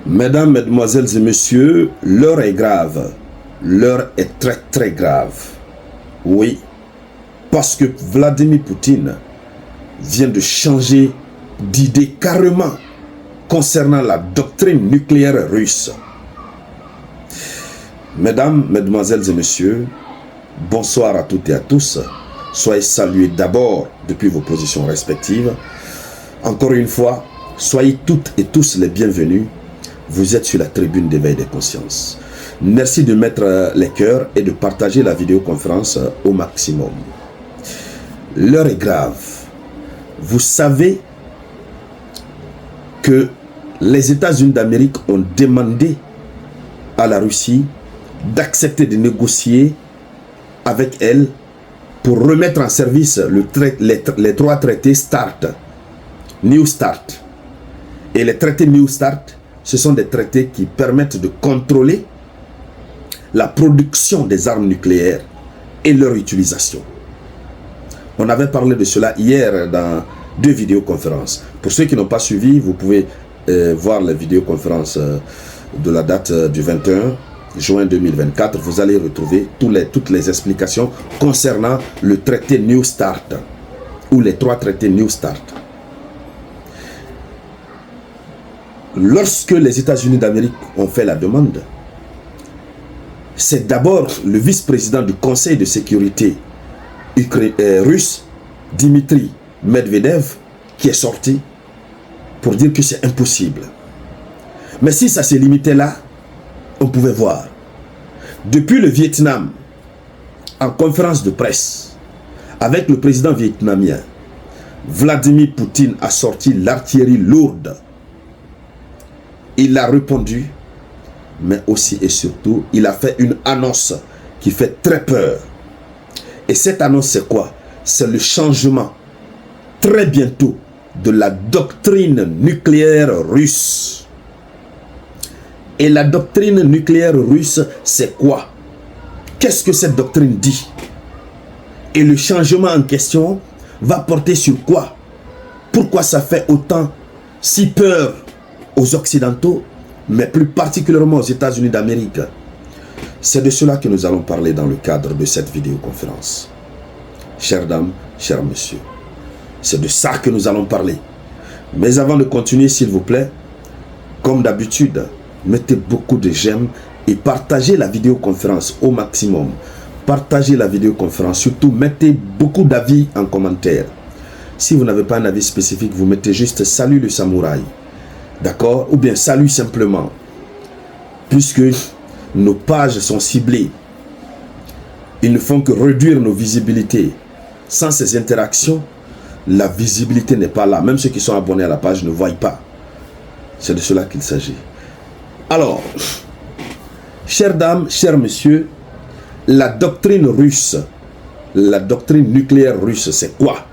Mesdames, Mesdemoiselles et Messieurs, l'heure est grave. L'heure est très très grave. Oui, parce que Vladimir Poutine vient de changer d'idée carrément concernant la doctrine nucléaire russe. Mesdames, Mesdemoiselles et Messieurs, bonsoir à toutes et à tous. Soyez salués d'abord depuis vos positions respectives. Encore une fois, soyez toutes et tous les bienvenus. Vous êtes sur la tribune d'éveil des consciences. Merci de mettre les cœurs et de partager la vidéoconférence au maximum. L'heure est grave. Vous savez que les États-Unis d'Amérique ont demandé à la Russie d'accepter de négocier avec elle pour remettre en service les trois traités START, New START. Et les traités New START, ce sont des traités qui permettent de contrôler la production des armes nucléaires et leur utilisation. On avait parlé de cela hier dans 2 vidéoconférences. Pour ceux qui n'ont pas suivi, vous pouvez voir la vidéoconférence de la date du 21 juin 2024. Vous allez retrouver toutes les explications concernant le traité New START ou les 3 traités New START. Lorsque les États-Unis d'Amérique ont fait la demande, c'est d'abord le vice-président du Conseil de sécurité russe, Dmitri Medvedev, qui est sorti pour dire que c'est impossible. Mais si ça s'est limité là, on pouvait voir. Depuis le Vietnam, en conférence de presse, avec le président vietnamien, Vladimir Poutine a sorti l'artillerie lourde. Il a répondu, mais aussi et surtout, il a fait une annonce qui fait très peur. Et cette annonce, c'est quoi? C'est le changement, très bientôt, de la doctrine nucléaire russe. Et la doctrine nucléaire russe, c'est quoi? Qu'est-ce que cette doctrine dit? Et le changement en question va porter sur quoi? Pourquoi ça fait autant si peur aux Occidentaux, mais plus particulièrement aux États-Unis d'Amérique? C'est de cela que nous allons parler dans le cadre de cette vidéoconférence. Chères dames, chers messieurs, c'est de ça que nous allons parler. Mais avant de continuer, s'il vous plaît, comme d'habitude, mettez beaucoup de j'aime et partagez la vidéoconférence au maximum. Partagez la vidéoconférence, surtout mettez beaucoup d'avis en commentaire. Si vous n'avez pas un avis spécifique, vous mettez juste « Salut le samouraï ». D'accord? Ou bien salut simplement. Puisque nos pages sont ciblées. Ils ne font que réduire nos visibilités. Sans ces interactions, la visibilité n'est pas là. Même ceux qui sont abonnés à la page ne voient pas. C'est de cela qu'il s'agit. Alors, chères dames, chers messieurs, la doctrine russe, la doctrine nucléaire russe, c'est quoi?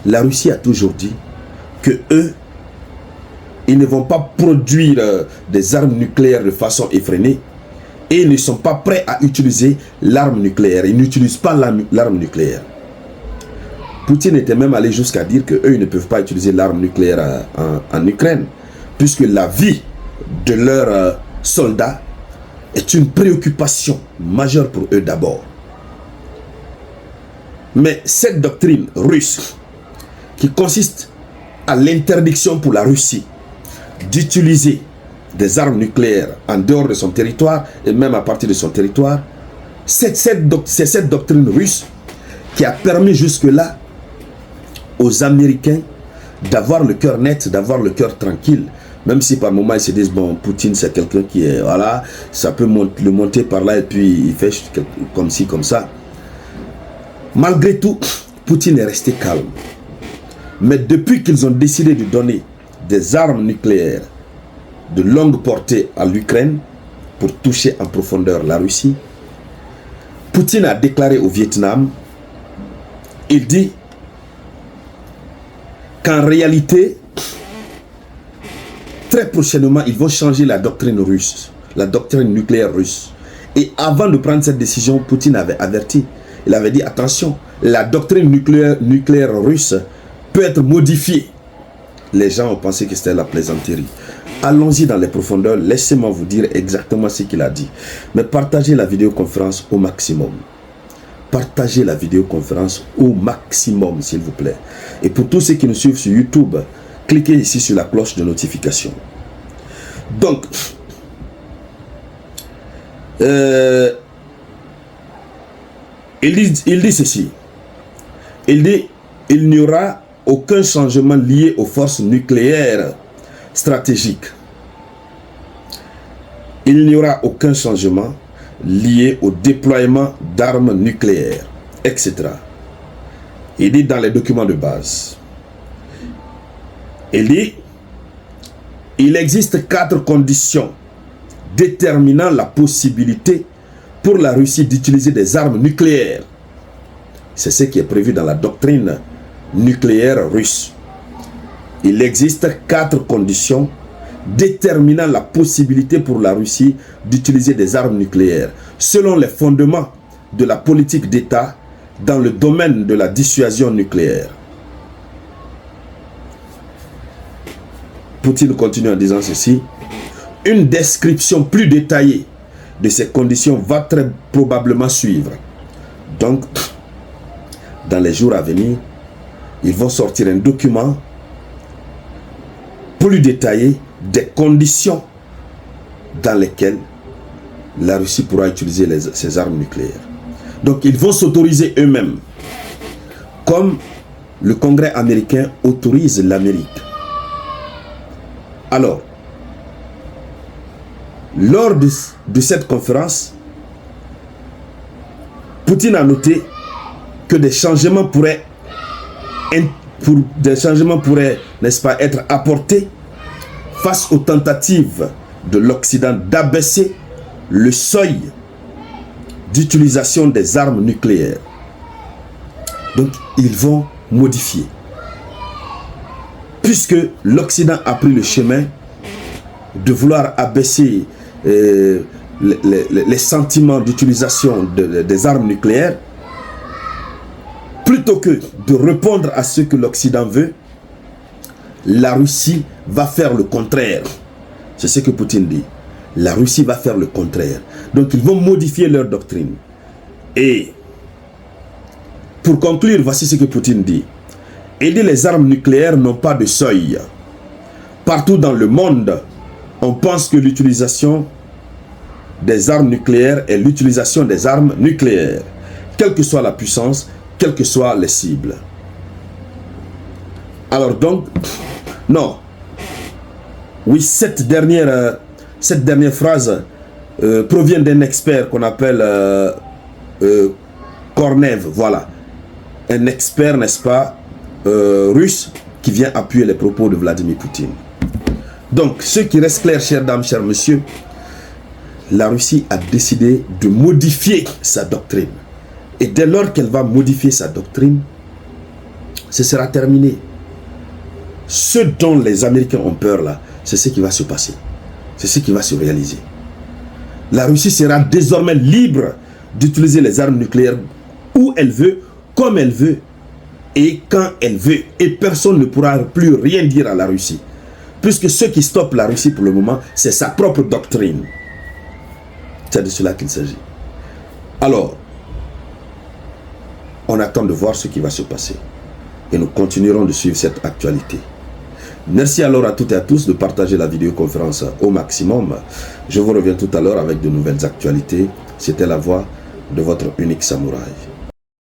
La Russie a toujours dit que eux, ils ne vont pas produire des armes nucléaires de façon effrénée et ils ne sont pas prêts à utiliser l'arme nucléaire. Ils n'utilisent pas l'arme nucléaire. Poutine était même allé jusqu'à dire qu'eux, ils ne peuvent pas utiliser l'arme nucléaire en Ukraine, puisque la vie de leurs soldats est une préoccupation majeure pour eux d'abord. Mais cette doctrine russe, qui consiste à l'interdiction pour la Russie d'utiliser des armes nucléaires en dehors de son territoire et même à partir de son territoire, c'est cette doctrine russe qui a permis jusque-là aux Américains d'avoir le cœur net, d'avoir le cœur tranquille, même si par moments ils se disent, bon, Poutine c'est quelqu'un qui est, voilà, ça peut le monter par là et puis il fait comme ci, comme ça. Malgré tout, Poutine est resté calme. Mais depuis qu'ils ont décidé de donner des armes nucléaires de longue portée à l'Ukraine pour toucher en profondeur la Russie, Poutine a déclaré au Vietnam, il dit qu'en réalité, très prochainement, ils vont changer la doctrine russe, la doctrine nucléaire russe. Et avant de prendre cette décision, Poutine avait averti, il avait dit attention, la doctrine nucléaire russe peut être modifiée. Les gens ont pensé que c'était la plaisanterie. Allons-y dans les profondeurs. Laissez-moi vous dire exactement ce qu'il a dit. Mais partagez la vidéoconférence au maximum. Partagez la vidéoconférence au maximum, s'il vous plaît. Et pour tous ceux qui nous suivent sur YouTube, cliquez ici sur la cloche de notification. Donc, il dit ceci. Il dit, il n'y aura aucun changement lié aux forces nucléaires stratégiques. Il n'y aura aucun changement lié au déploiement d'armes nucléaires, etc. Il dit dans les documents de base. Il dit, il existe 4 conditions déterminant la possibilité pour la Russie d'utiliser des armes nucléaires. C'est ce qui est prévu dans la doctrine nucléaire russe. Il existe 4 conditions déterminant la possibilité pour la Russie d'utiliser des armes nucléaires, selon les fondements de la politique d'État dans le domaine de la dissuasion nucléaire. Poutine continue en disant ceci. Une description plus détaillée de ces conditions va très probablement suivre. Donc, dans les jours à venir, ils vont sortir un document plus détaillé des conditions dans lesquelles la Russie pourra utiliser ses armes nucléaires. Donc, ils vont s'autoriser eux-mêmes, comme le Congrès américain autorise l'Amérique. Alors, lors de cette conférence, Poutine a noté que des changements pourraient, n'est-ce pas, être apportés face aux tentatives de l'Occident d'abaisser le seuil d'utilisation des armes nucléaires. Donc, ils vont modifier. Puisque l'Occident a pris le chemin de vouloir abaisser les sentiments d'utilisation des armes nucléaires, plutôt que de répondre à ce que l'Occident veut, la Russie va faire le contraire. C'est ce que Poutine dit. La Russie va faire le contraire. Donc ils vont modifier leur doctrine. Et pour conclure, voici ce que Poutine dit. Il dit les armes nucléaires n'ont pas de seuil. Partout dans le monde, on pense que l'utilisation des armes nucléaires est l'utilisation des armes nucléaires, quelle que soit la puissance, quelles que soient les cibles. Alors donc, non. Oui, cette dernière phrase provient d'un expert qu'on appelle Kornev, voilà. Un expert, n'est-ce pas, russe, qui vient appuyer les propos de Vladimir Poutine. Donc, ce qui reste clair, chères dames, chers messieurs, la Russie a décidé de modifier sa doctrine. Et dès lors qu'elle va modifier sa doctrine, ce sera terminé. Ce dont les Américains ont peur là, c'est ce qui va se passer. C'est ce qui va se réaliser. La Russie sera désormais libre d'utiliser les armes nucléaires où elle veut, comme elle veut et quand elle veut. Et personne ne pourra plus rien dire à la Russie. Puisque ce qui stoppe la Russie pour le moment, c'est sa propre doctrine. C'est de cela qu'il s'agit. Alors, on attend de voir ce qui va se passer. Et nous continuerons de suivre cette actualité. Merci alors à toutes et à tous de partager la vidéoconférence au maximum. Je vous reviens tout à l'heure avec de nouvelles actualités. C'était la voix de votre unique samouraï.